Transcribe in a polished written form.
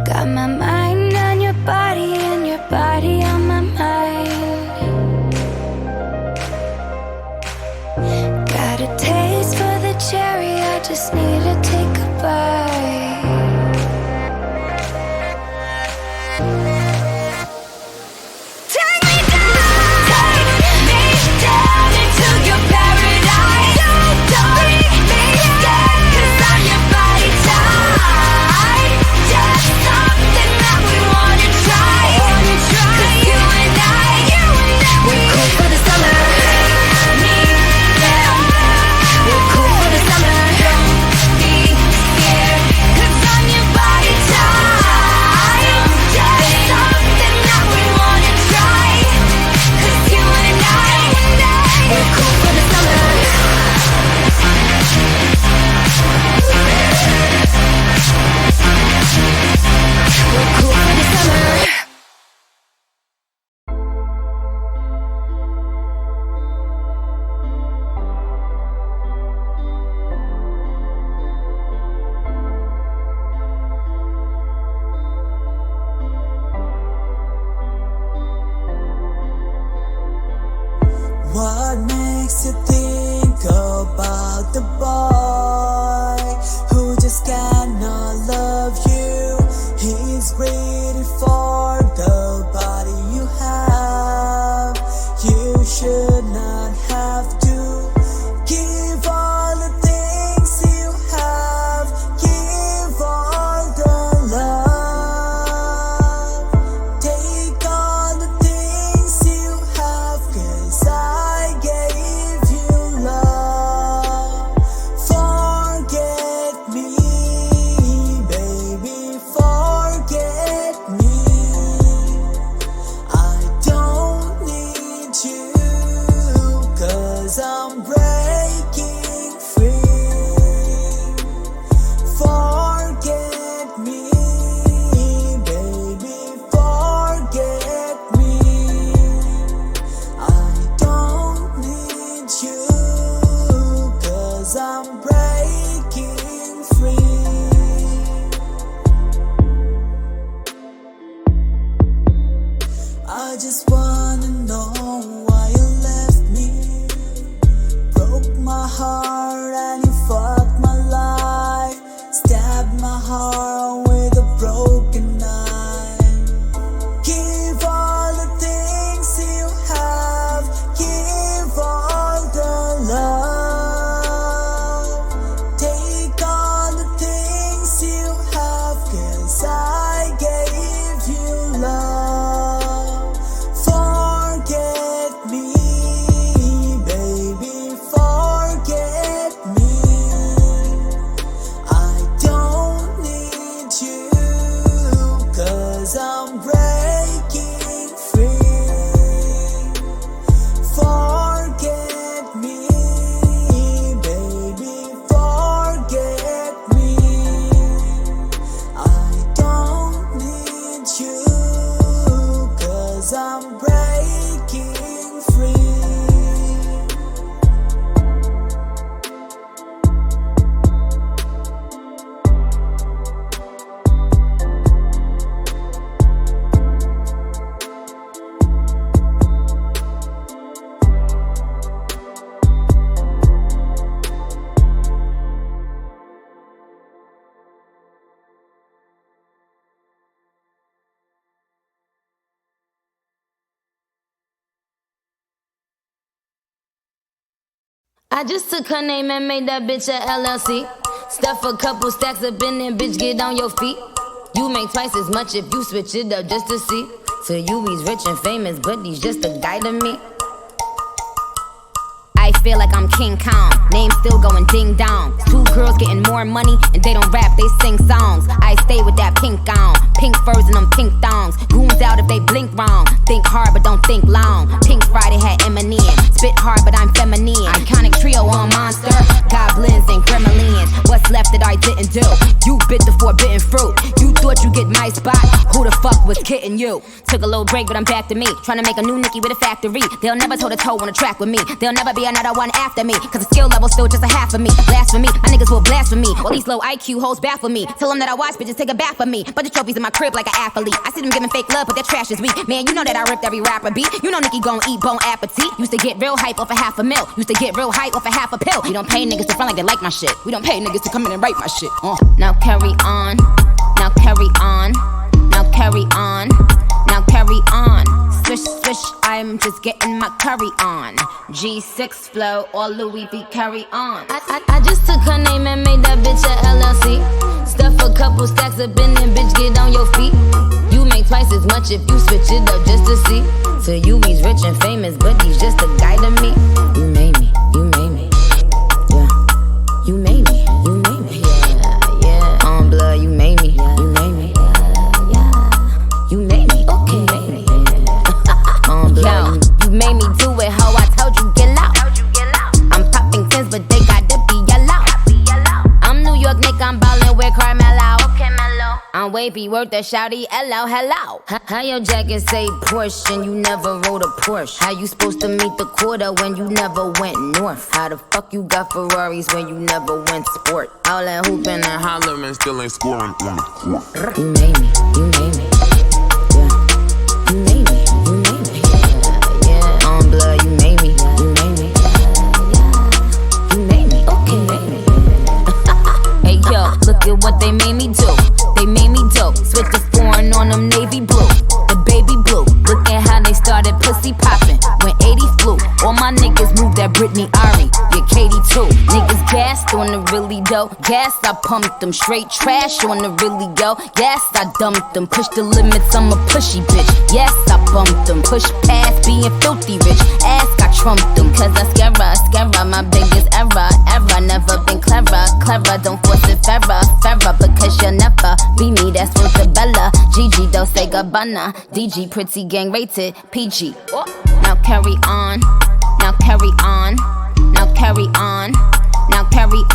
Got my mind on your body and your body on my mind. Got a taste for the cherry, I just need to take a bite. Take me down into your paradise. Don't make me scared, 'cause I'm your body type. Just something that we wanna try. 'Cause you and I, we're cool for the summer. Me, yeah, we're cool for the summer. Don't be scared, 'cause I'm your body type. Just something that we wanna try. 'Cause you and I, we're cool for the summer. We're cool for the summer. What makes you think about the boy who just cannot love you? He's greedy for the body you have. You should not have to give all the things you have. Give all the love. Take all the things you have, 'cause I gave you love. Forget me, baby, forget me. I don't need you, 'cause I'm breaking free. Forget me, baby, forget me. I don't need you, 'cause I'm breaking free. I just wanna know why you left me. Broke my heart and you fucked my life. Stabbed my heart with a broken knife. Give all the things you have. Give all the love. Take all the things you have, 'cause I gave you love. Forget I just took her name and made that bitch a LLC. Stuff a couple stacks up in there, bitch, get on your feet. You make twice as much if you switch it up just to see. To you, he's rich and famous, but he's just a guy to me. I feel like I'm King Kong, name still going ding dong. Two girls getting more money and they don't rap, they sing songs. I stay with that pink on, pink furs and them pink thongs. Goons out if they blink wrong, think hard but don't think long. Pink Friday had Eminem, spit hard but I'm feminine. Iconic trio on Monster, goblins and gremlins. What's left that I didn't do? You bit the forbidden fruit. You thought you get my spot, who the fuck was kidding you? Took a little break but I'm back to me, trying to make a new Nicki with a factory. They'll never toe to toe on a track with me, there'll never be another one after me, cause the skill level's still just a half of me. Blasphemy, my niggas will blaspheme me. All these low IQ hoes baffle me. Tell them that I watch bitches take a bath for me. But the trophies in my crib like an athlete. I see them giving fake love, but their trash is weak. Man, you know that I ripped every rapper beat. You know Nicki gon' eat Bon Appetit. Used to get real hype off a $500,000. Used to get real hype off a half a pill. We don't pay niggas to front like they like my shit. We don't pay niggas to come in and write my shit. Now carry on. Now carry on. Now carry on. Now carry on. Swish, swish, I'm just getting my curry on. G6 flow, all Louis V, carry on. I just took her name and made that bitch a LLC. Stuff a couple stacks up in there, bitch, get on your feet. You make twice as much if you switch it up just to see. To you, he's rich and famous, but he's just a guy to me. You made me, you made me. Yeah, you made me, you made me. Yeah, yeah. On blood, you made me, you made me. You made me, okay. You made me. Yo, you made me do it, ho. I told you get loud. I'm popping tins, but they got to be yellow. I'm New York Nick, I'm ballin' with Carmelo. Okay, Mello. I'm wavy, worth the shouty, hello, hello. How your jacket say Porsche and you never rode a Porsche? How you supposed to meet the quota when you never went north? How the fuck you got Ferraris when you never went sport? All that hooping and hollering still ain't scoring on the court. You made me, you made me. You made me, you made me, yeah, yeah. On blood, you made me, you made me, yeah, yeah. You made me, okay, you made me. Hey yo, look at what they made me do. They made me dope. Switch the foreign on them navy blue, the baby blue. Look at how they started pussy popping when 80 flew. All my niggas moved that Britney Ari, yeah, Katie too. Niggas gassed on the really dope. Gas, I pumped them. Straight trash on the really go. Yes, I dumped them. Push the limits, I'm a pushy bitch. Yes, I bumped them. Push past being filthy rich. Ask, I trumped them. Cause I scare my biggest error. Never been clever. Don't force it fairer. Because you'll never be me, that's Rosabella. GG, don't say Gabbana. DG, pretty gang rated PG. Now carry on. Now carry on. Now carry on. Now carry on.